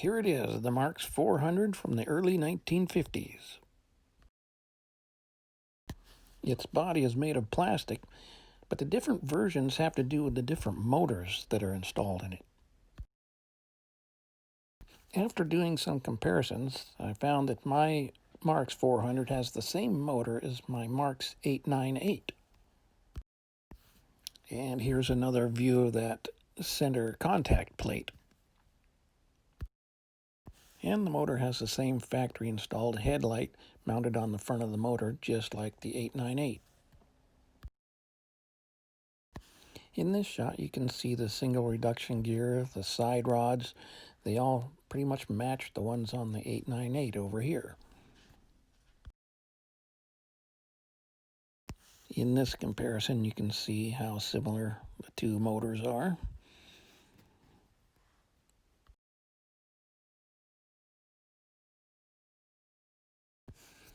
Here it is, the Marx 400 from the early 1950s. Its body is made of plastic, but the different versions have to do with the different motors that are installed in it. After doing some comparisons, I found that my Marx 400 has the same motor as my Marx 898. And here's another view of that center contact plate. And the motor has the same factory installed headlight mounted on the front of the motor, just like the 898. In this shot, you can see the single reduction gear, the side rods. They all pretty much match the ones on the 898 over here. In this comparison, you can see how similar the two motors are.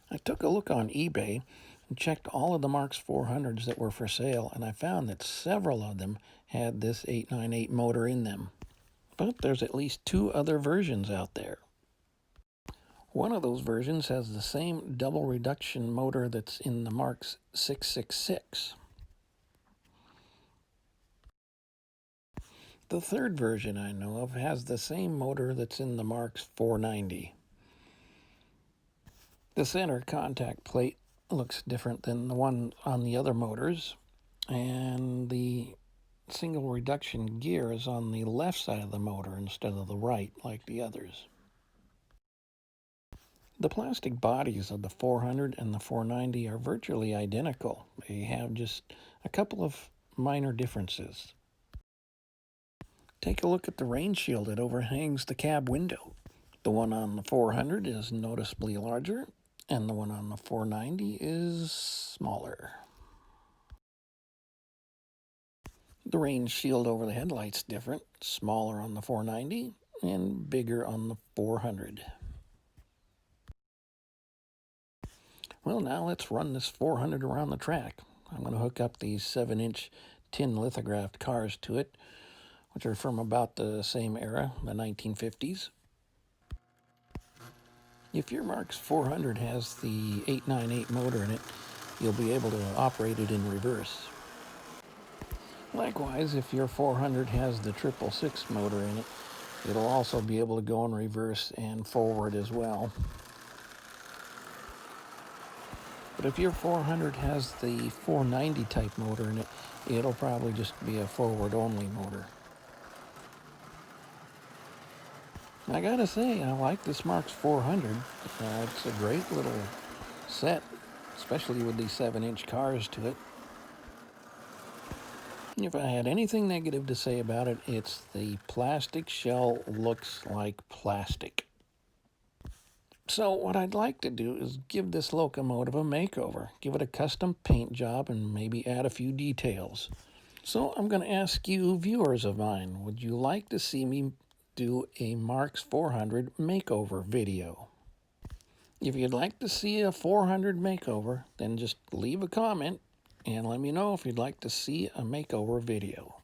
I took a look on eBay and checked all of the Marx 400s that were for sale, and I found that several of them had this 898 motor in them. But there's at least two other versions out there. One of those versions has the same double reduction motor that's in the Marx 666. The third version I know of has the same motor that's in the Marx 490. The center contact plate looks different than the one on the other motors, and the single reduction gear is on the left side of the motor instead of the right like the others. The plastic bodies of the 400 and the 490 are virtually identical. They have just a couple of minor differences. Take a look at the rain shield that overhangs the cab window. The one on the 400 is noticeably larger, and the one on the 490 is smaller. The rain shield over the headlight's different, smaller on the 490 and bigger on the 400. Well, now let's run this 400 around the track. I'm going to hook up these 7-inch tin lithographed cars to it, which are from about the same era, the 1950s. If your Marx 400 has the 898 motor in it, you'll be able to operate it in reverse. Likewise, if your 400 has the 666 motor in it, it'll also be able to go in reverse and forward as well. But if your 400 has the 490 type motor in it, it'll probably just be a forward-only motor. I gotta say, I like this Marx 400. It's a great little set, especially with these 7-inch cars to it. If I had anything negative to say about it, it's the plastic shell looks like plastic. So what I'd like to do is give this locomotive a makeover, give it a custom paint job, and maybe add a few details. So I'm going to ask you, viewers of mine, would you like to see me do a Marx 400 makeover video? If you'd like to see a 400 makeover, then just leave a comment and let me know if you'd like to see a makeover video.